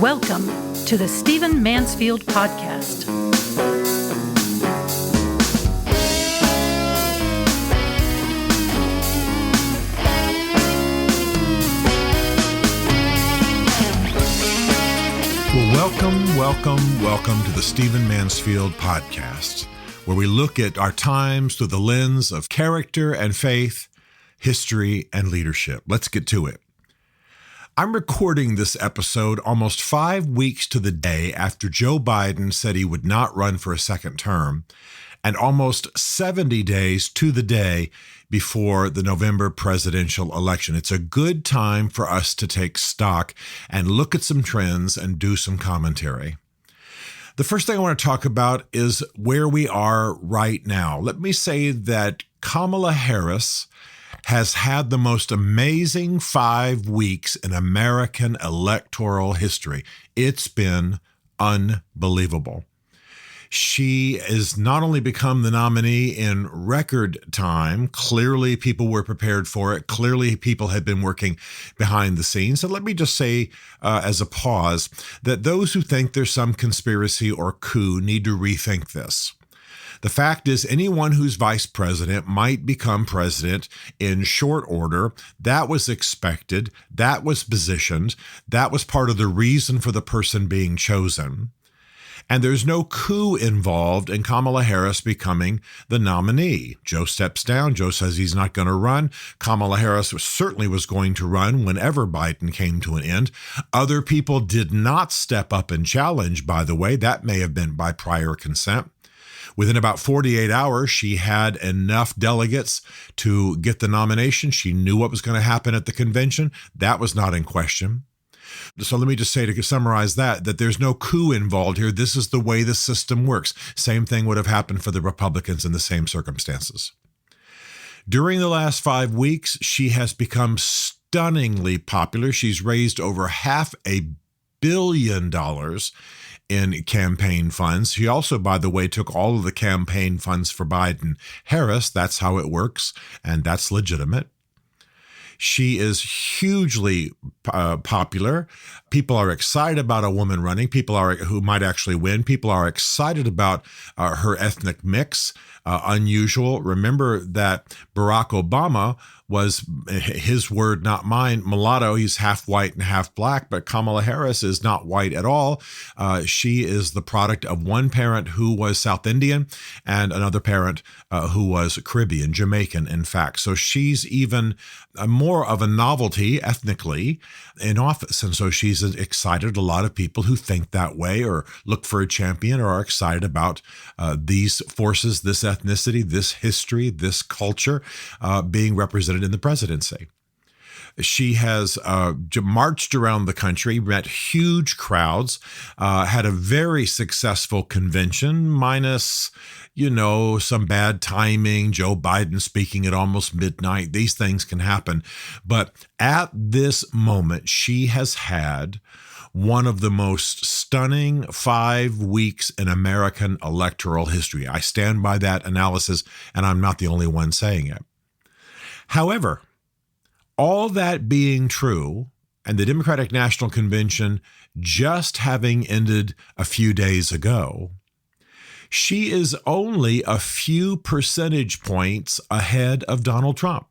Welcome to the Stephen Mansfield Podcast. Welcome to the Stephen Mansfield Podcast, where we look at our times through the lens of character and faith, history and leadership. Let's get to it. I'm recording this episode almost 5 weeks to the day after Joe Biden said he would not run for a second term, and almost 70 days to the day before the November presidential election. It's a good time for us to take stock and look at some trends and do some commentary. The first thing I want to talk about is where we are right now. Let me say that Kamala Harris has had the most amazing 5 weeks in American electoral history. It's been unbelievable. She has not only become the nominee in record time, clearly people were prepared for it. Clearly people had been working behind the scenes. So let me just say as a pause that those who think there's some conspiracy or coup need to rethink this. The fact is, anyone who's vice president might become president in short order. That was expected. That was positioned. That was part of the reason for the person being chosen. And there's no coup involved in Kamala Harris becoming the nominee. Joe steps down. Joe says he's not going to run. Kamala Harris certainly was going to run whenever Biden came to an end. Other people did not step up and challenge, by the way. That may have been by prior consent. Within about 48 hours, she had enough delegates to get the nomination. She knew what was going to happen at the convention. That was not in question. So let me just say, to summarize that there's no coup involved here. This is the way the system works. Same thing would have happened for the Republicans in the same circumstances. During the last 5 weeks, she has become stunningly popular. She's raised over $500 million in campaign funds. She also, by the way, took all of the campaign funds for Biden-Harris. That's how it works, and that's legitimate. She is hugely popular. People are excited about a woman running. People who might actually win. People are excited about her ethnic mix. Unusual. Remember that Barack Obama was, his word, not mine, mulatto. He's half white and half black, but Kamala Harris is not white at all. She is the product of one parent who was South Indian and another parent who was Caribbean, Jamaican, in fact. So she's even more of a novelty ethnically in office. And so she's excited a lot of people who think that way or look for a champion or are excited about these forces, this ethnicity, this history, this culture being represented in the presidency. She has marched around the country, met huge crowds, had a very successful convention, minus, some bad timing, Joe Biden speaking at almost midnight. These things can happen. But at this moment, she has had one of the most stunning 5 weeks in American electoral history. I stand by that analysis, and I'm not the only one saying it. However, all that being true, and the Democratic National Convention just having ended a few days ago, she is only a few percentage points ahead of Donald Trump.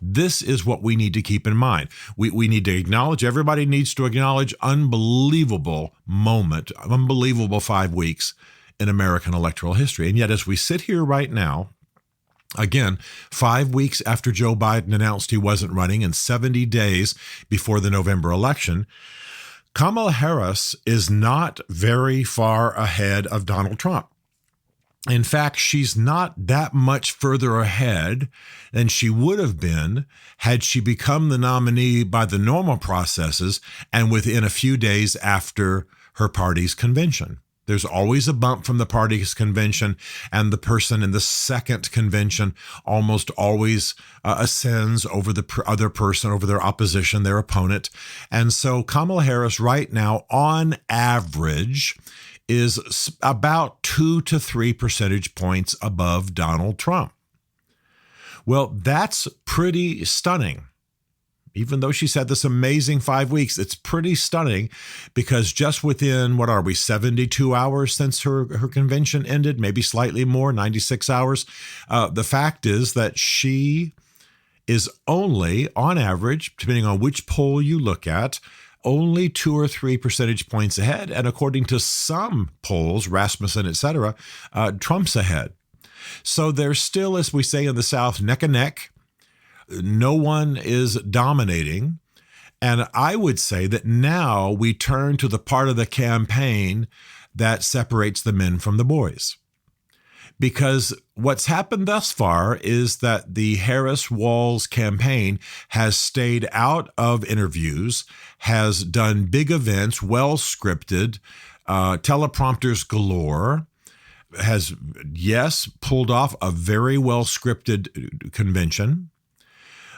This is what we need to keep in mind. We need to acknowledge, everybody needs to acknowledge, unbelievable moment, unbelievable 5 weeks in American electoral history. And yet, as we sit here right now, again, 5 weeks after Joe Biden announced he wasn't running and 70 days before the November election, Kamala Harris is not very far ahead of Donald Trump. In fact, she's not that much further ahead than she would have been had she become the nominee by the normal processes and within a few days after her party's convention. There's always a bump from the party's convention, and the person in the second convention almost always ascends over the other person, over their opposition, their opponent. And so Kamala Harris right now, on average, is about 2 to 3 percentage points above Donald Trump. Well, that's pretty stunning. Even though she's had this amazing 5 weeks, it's pretty stunning because just within, 72 hours since her convention ended, maybe slightly more, 96 hours, the fact is that she is only, on average, depending on which poll you look at, only 2 or 3 percentage points ahead. And according to some polls, Rasmussen, et cetera, Trump's ahead. So there's still, as we say in the South, neck and neck. No one is dominating. And I would say that now we turn to the part of the campaign that separates the men from the boys. Because what's happened thus far is that the Harris-Walz campaign has stayed out of interviews, has done big events, well scripted, teleprompters galore, has, yes, pulled off a very well scripted convention.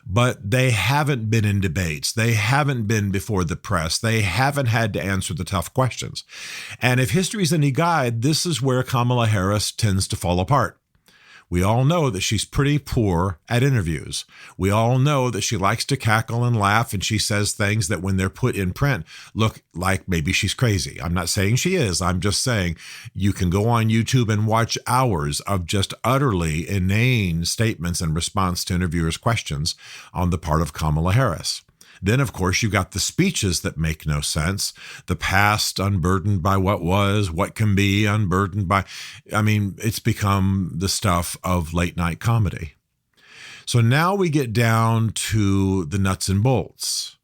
But they haven't been in debates. They haven't been before the press. They haven't had to answer the tough questions. And if history's any guide, this is where Kamala Harris tends to fall apart. We all know that she's pretty poor at interviews. We all know that she likes to cackle and laugh, and she says things that when they're put in print look like maybe she's crazy. I'm not saying she is. I'm just saying you can go on YouTube and watch hours of just utterly inane statements in response to interviewers' questions on the part of Kamala Harris. Then, of course, you got the speeches that make no sense, the past unburdened by what was, what can be unburdened by. I mean, it's become the stuff of late night comedy. So now we get down to the nuts and bolts.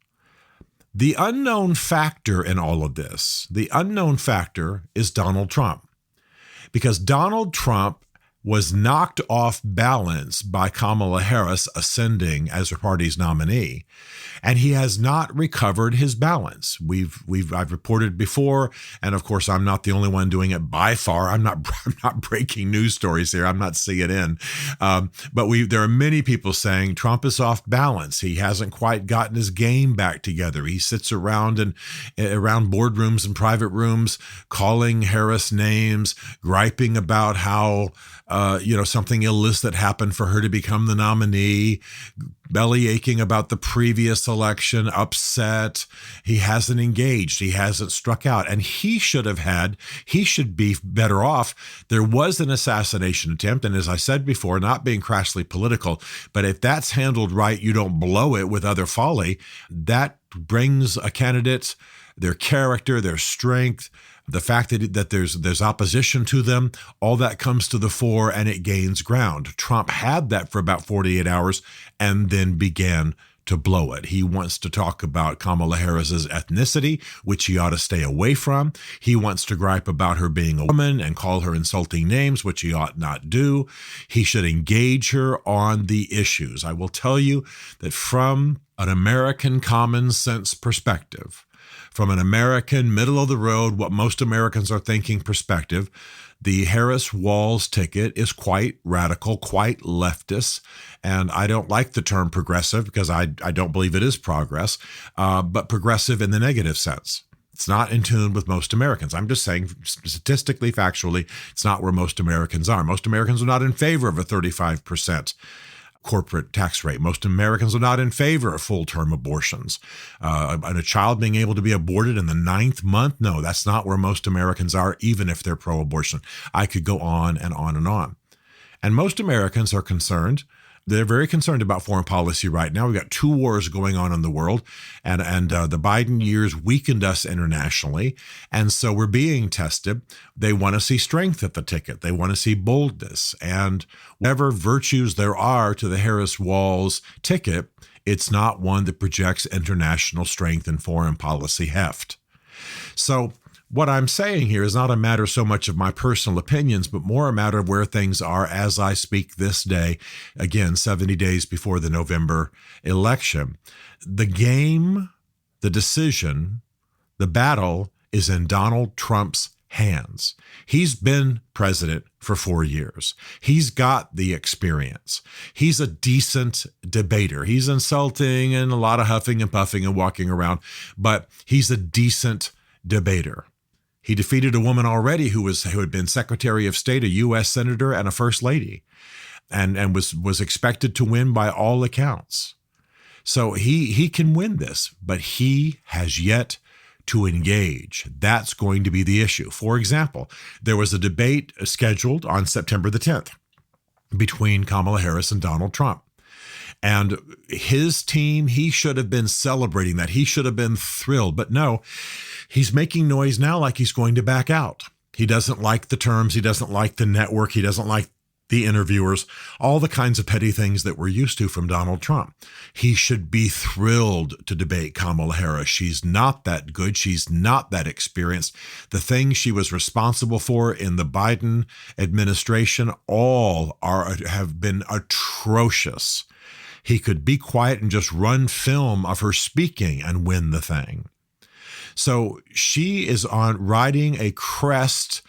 The unknown factor in all of this, the unknown factor is Donald Trump. Because Donald Trump was knocked off balance by Kamala Harris ascending as her party's nominee, and he has not recovered his balance. I've reported before, and of course I'm not the only one doing it by far. I'm not breaking news stories here. I'm not CNN, but there are many people saying Trump is off balance. He hasn't quite gotten his game back together. He sits around boardrooms and private rooms, calling Harris names, griping about how something illicit happened for her to become the nominee, belly aching about the previous election, upset. He hasn't engaged. He hasn't struck out. And he should be better off. There was an assassination attempt. And as I said before, not being crassly political, but if that's handled right, you don't blow it with other folly. That brings a candidate, their character, their strength, the fact that there's opposition to them, all that comes to the fore and it gains ground. Trump had that for about 48 hours and then began to blow it. He wants to talk about Kamala Harris's ethnicity, which he ought to stay away from. He wants to gripe about her being a woman and call her insulting names, which he ought not do. He should engage her on the issues. I will tell you that from an American common sense perspective, from an American middle-of-the-road, what most Americans are thinking perspective, the Harris-Walz ticket is quite radical, quite leftist, and I don't like the term progressive because I don't believe it is progress, but progressive in the negative sense. It's not in tune with most Americans. I'm just saying, statistically, factually, it's not where most Americans are. Most Americans are not in favor of a 35% corporate tax rate. Most Americans are not in favor of full-term abortions. And a child being able to be aborted in the 9th month, no, that's not where most Americans are, even if they're pro-abortion. I could go on and on and on. And most Americans are concerned. They're very concerned about foreign policy right now. We've got 2 wars going on in the world, and the Biden years weakened us internationally, and so we're being tested. They want to see strength at the ticket. They want to see boldness, and whatever virtues there are to the Harris-Walz ticket, it's not one that projects international strength and foreign policy heft. So what I'm saying here is not a matter so much of my personal opinions, but more a matter of where things are as I speak this day, again, 70 days before the November election. The game, the decision, the battle is in Donald Trump's hands. He's been president for 4 years. He's got the experience. He's a decent debater. He's insulting and a lot of huffing and puffing and walking around, but he's a decent debater. He defeated a woman already who had been Secretary of State, a U.S. Senator, and a First Lady, and was expected to win by all accounts. So he can win this, but he has yet to engage. That's going to be the issue. For example, there was a debate scheduled on September the 10th between Kamala Harris and Donald Trump. And his team, he should have been celebrating that. He should have been thrilled. But no, he's making noise now like he's going to back out. He doesn't like the terms. He doesn't like the network. He doesn't like the interviewers, all the kinds of petty things that we're used to from Donald Trump. He should be thrilled to debate Kamala Harris. She's not that good. She's not that experienced. The things she was responsible for in the Biden administration have been atrocious. He could be quiet and just run film of her speaking and win the thing. So she is riding a crest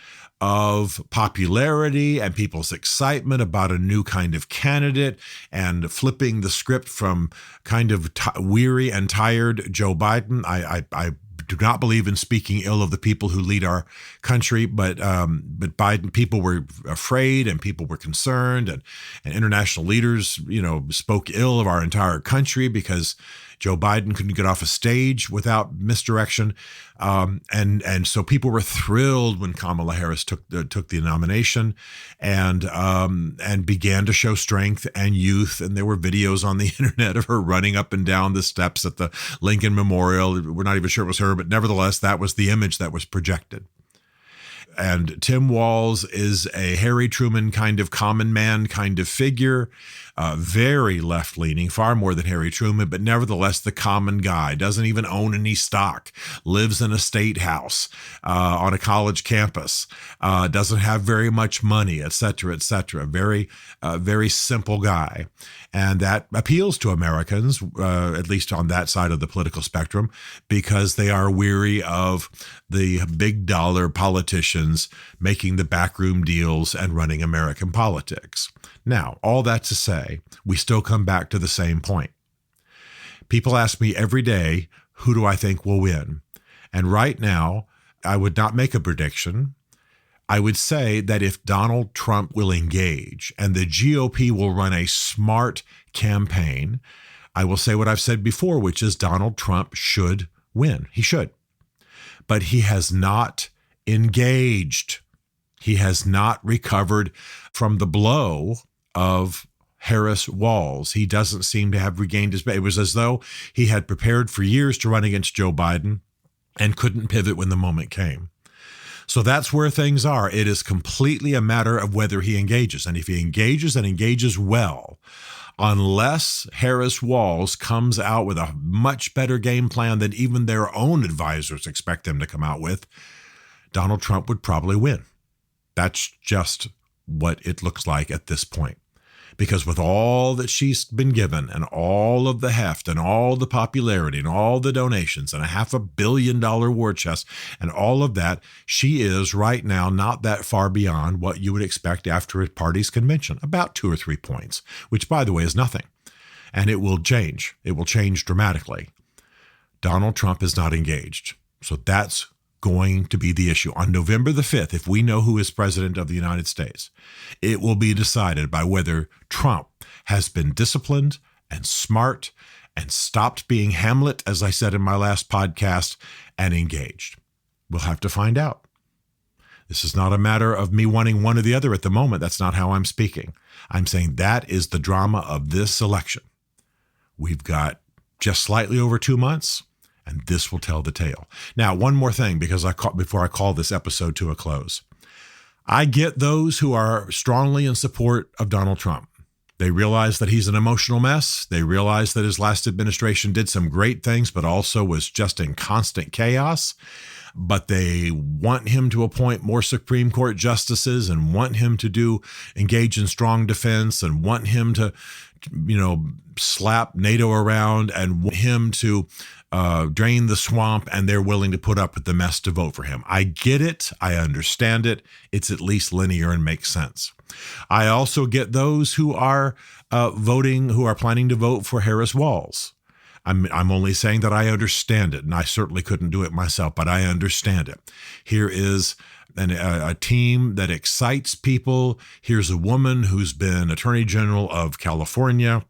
of popularity and people's excitement about a new kind of candidate and flipping the script from kind of weary and tired Joe Biden. I do not believe in speaking ill of the people who lead our country, but Biden, people were afraid and people were concerned, and international leaders, spoke ill of our entire country because Joe Biden couldn't get off a stage without misdirection, and so people were thrilled when Kamala Harris took the nomination, and began to show strength and youth. And there were videos on the internet of her running up and down the steps at the Lincoln Memorial. We're not even sure it was her, but nevertheless, that was the image that was projected. And Tim Walz is a Harry Truman kind of common man kind of figure, very left-leaning, far more than Harry Truman, but nevertheless the common guy, doesn't even own any stock, lives in a state house on a college campus, doesn't have very much money, et cetera, et cetera. Very simple guy. And that appeals to Americans, at least on that side of the political spectrum, because they are weary of the big dollar politicians making the backroom deals and running American politics. Now, all that to say, we still come back to the same point. People ask me every day, who do I think will win? And right now, I would not make a prediction. I would say that if Donald Trump will engage and the GOP will run a smart campaign, I will say what I've said before, which is Donald Trump should win. He should. But he has not engaged. He has not recovered from the blow of Harris-Walz. He doesn't seem to have regained his. It was as though he had prepared for years to run against Joe Biden and couldn't pivot when the moment came. So that's where things are. It is completely a matter of whether he engages. And if he engages and engages well, unless Harris-Walz comes out with a much better game plan than even their own advisors expect them to come out with, Donald Trump would probably win. That's just what it looks like at this point. Because with all that she's been given and all of the heft and all the popularity and all the donations and a $500 million war chest and all of that, she is right now not that far beyond what you would expect after a party's convention, about 2 or 3 points, which, by the way, is nothing. And it will change. It will change dramatically. Donald Trump is not engaged. So that's going to be the issue. On November the 5th, if we know who is president of the United States, it will be decided by whether Trump has been disciplined and smart and stopped being Hamlet, as I said in my last podcast, and engaged. We'll have to find out. This is not a matter of me wanting one or the other at the moment. That's not how I'm speaking. I'm saying that is the drama of this election. We've got just slightly over 2 months. And this will tell the tale. Now, one more thing, before I call this episode to a close. I get those who are strongly in support of Donald Trump. They realize that he's an emotional mess. They realize that his last administration did some great things, but also was just in constant chaos. But they want him to appoint more Supreme Court justices and want him to engage in strong defense and want him to, slap NATO around and want him to drain the swamp, and they're willing to put up with the mess to vote for him. I get it. I understand it. It's at least linear and makes sense. I also get those who are planning to vote for Harris-Walz. I'm only saying that I understand it, and I certainly couldn't do it myself, but I understand it. Here is a team that excites people. Here's a woman who's been Attorney General of California,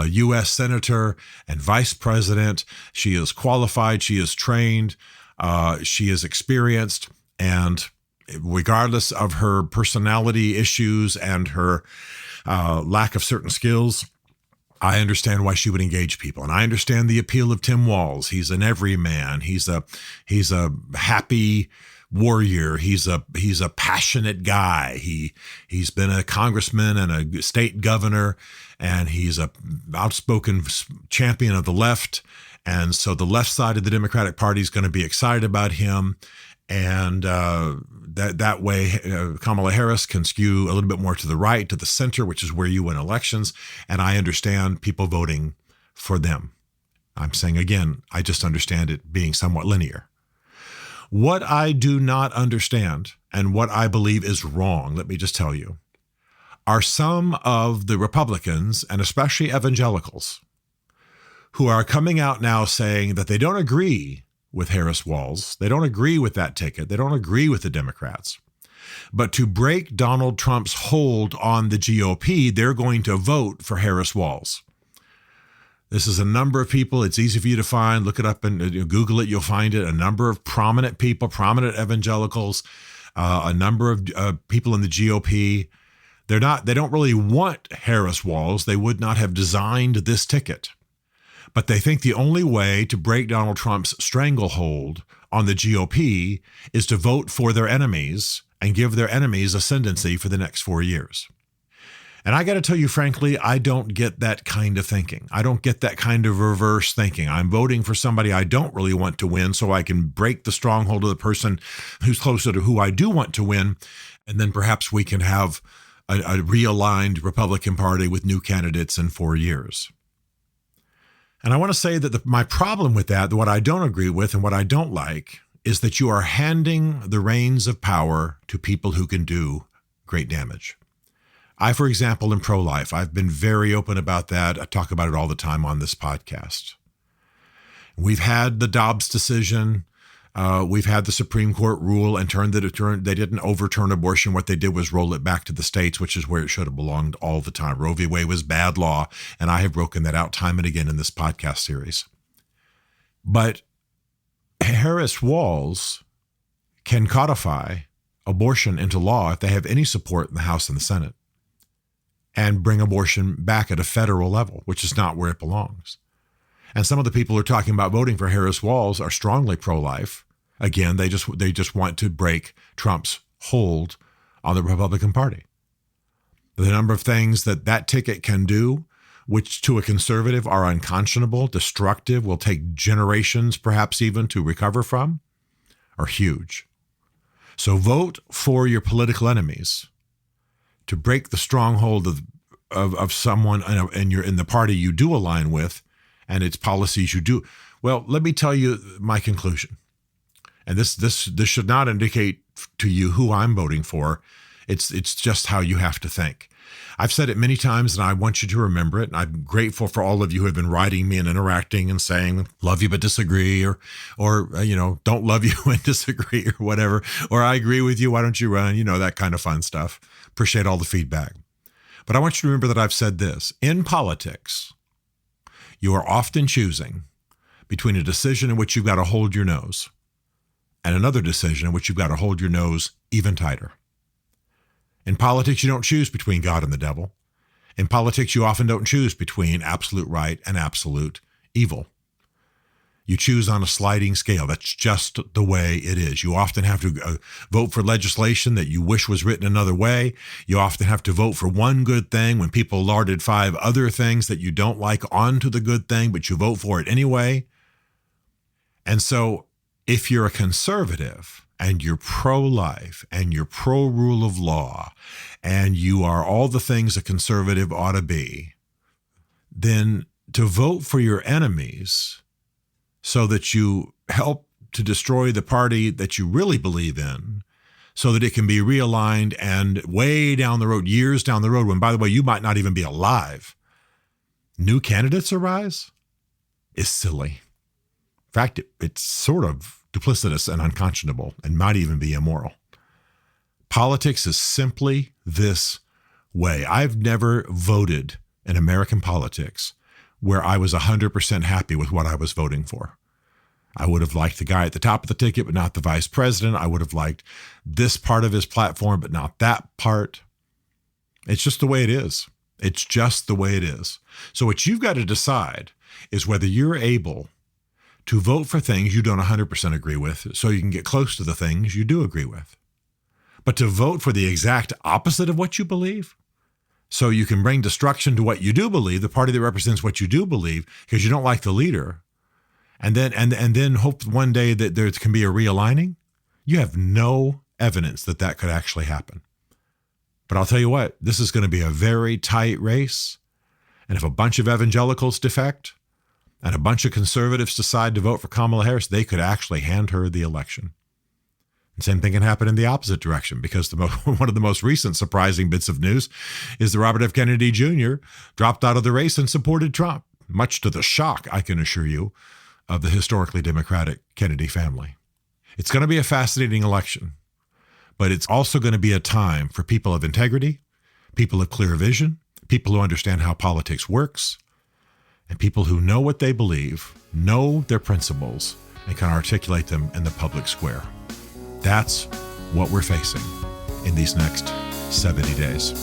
U.S. senator and vice president. She is qualified. She is trained. She is experienced. And regardless of her personality issues and her lack of certain skills, I understand why she would engage people. And I understand the appeal of Tim Walz. He's an everyman. He's a happy warrior. He's a passionate guy. He's been a congressman and a state governor, and he's a outspoken champion of the left. And so the left side of the Democratic Party is going to be excited about him. And that way, Kamala Harris can skew a little bit more to the right, to the center, which is where you win elections. And I understand people voting for them. I'm saying, again, I just understand it being somewhat linear. What I do not understand, and what I believe is wrong, let me just tell you, are some of the Republicans, and especially evangelicals, who are coming out now saying that they don't agree with Harris-Walz. They don't agree with that ticket. They don't agree with the Democrats. But to break Donald Trump's hold on the GOP, they're going to vote for Harris-Walz. This is a number of people. It's easy for you to find. Look it up and Google it. You'll find it. A number of prominent people, prominent evangelicals, a number of people in the GOP. They don't really want Harris-Walz. They would not have designed this ticket. But they think the only way to break Donald Trump's stranglehold on the GOP is to vote for their enemies and give their enemies ascendancy for the next 4 years. And I got to tell you, frankly, I don't get that kind of thinking. I don't get that kind of reverse thinking. I'm voting for somebody I don't really want to win so I can break the stronghold of the person who's closer to who I do want to win. And then perhaps we can have a realigned Republican Party with new candidates in 4 years. And I want to say that my problem with that, what I don't agree with and what I don't like, is that you are handing the reins of power to people who can do great damage. I, for example, am pro-life. I've been very open about that. I talk about it all the time on this podcast. We've had the Dobbs decision. We've had the Supreme Court rule and they didn't overturn abortion. What they did was roll it back to the states, which is where it should have belonged all the time. Roe v. Wade was bad law, and I have broken that out time and again in this podcast series. But Harris-Walz can codify abortion into law if they have any support in the House and the Senate, and bring abortion back at a federal level, which is not where it belongs. And some of the people who are talking about voting for Harris-Walz are strongly pro-life. Again, they just want to break Trump's hold on the Republican Party. The number of things that ticket can do, which to a conservative are unconscionable, destructive, will take generations perhaps even to recover from, are huge. So vote for your political enemies to break the stronghold of someone in the party you do align with and its policies you do. Well, let me tell you my conclusion. And this should not indicate to you who I'm voting for. It's just how you have to think. I've said it many times, and I want you to remember it. And I'm grateful for all of you who have been writing me and interacting and saying, love you but disagree, or don't love you and disagree, or whatever. Or I agree with you, why don't you run? That kind of fun stuff. Appreciate all the feedback. But I want you to remember that I've said this. In politics, you are often choosing between a decision in which you've got to hold your nose and another decision in which you've got to hold your nose even tighter. In politics, you don't choose between God and the devil. In politics, you often don't choose between absolute right and absolute evil. You choose on a sliding scale. That's just the way it is. You often have to vote for legislation that you wish was written another way. You often have to vote for one good thing when people larded 5 other things that you don't like onto the good thing, but you vote for it anyway. And so if you're a conservative and you're pro-life and you're pro-rule of law and you are all the things a conservative ought to be, then to vote for your enemies so that you help to destroy the party that you really believe in, so that it can be realigned and way down the road, years down the road, when, by the way, you might not even be alive, new candidates arise, is silly. In fact, it's sort of duplicitous and unconscionable and might even be immoral. Politics is simply this way. I've never voted in American politics where I was 100% happy with what I was voting for. I would have liked the guy at the top of the ticket, but not the vice president. I would have liked this part of his platform, but not that part. It's just the way it is. It's just the way it is. So what you've got to decide is whether you're able to vote for things you don't 100% agree with so you can get close to the things you do agree with. But to vote for the exact opposite of what you believe, so you can bring destruction to what you do believe, the party that represents what you do believe, because you don't like the leader, and then hope one day that there can be a realigning, you have no evidence that that could actually happen. But I'll tell you what, this is going to be a very tight race. And if a bunch of evangelicals defect and a bunch of conservatives decide to vote for Kamala Harris, they could actually hand her the election. And same thing can happen in the opposite direction, because one of the most recent surprising bits of news is that Robert F. Kennedy Jr. dropped out of the race and supported Trump, much to the shock, I can assure you, of the historically Democratic Kennedy family. It's going to be a fascinating election, but it's also going to be a time for people of integrity, people of clear vision, people who understand how politics works, and people who know what they believe, know their principles, and can articulate them in the public square. That's what we're facing in these next 70 days.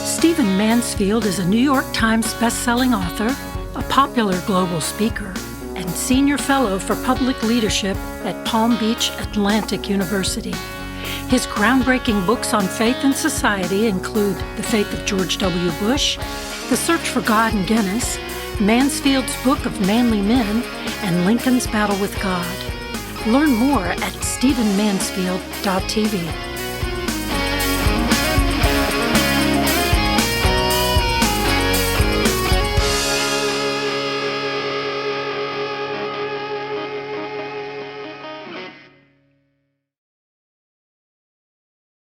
Stephen Mansfield is a New York Times best-selling author, a popular global speaker, and senior fellow for public leadership at Palm Beach Atlantic University. His groundbreaking books on faith and society include The Faith of George W. Bush, The Search for God in Guinness, Mansfield's Book of Manly Men, and Lincoln's Battle with God. Learn more at stephenmansfield.tv.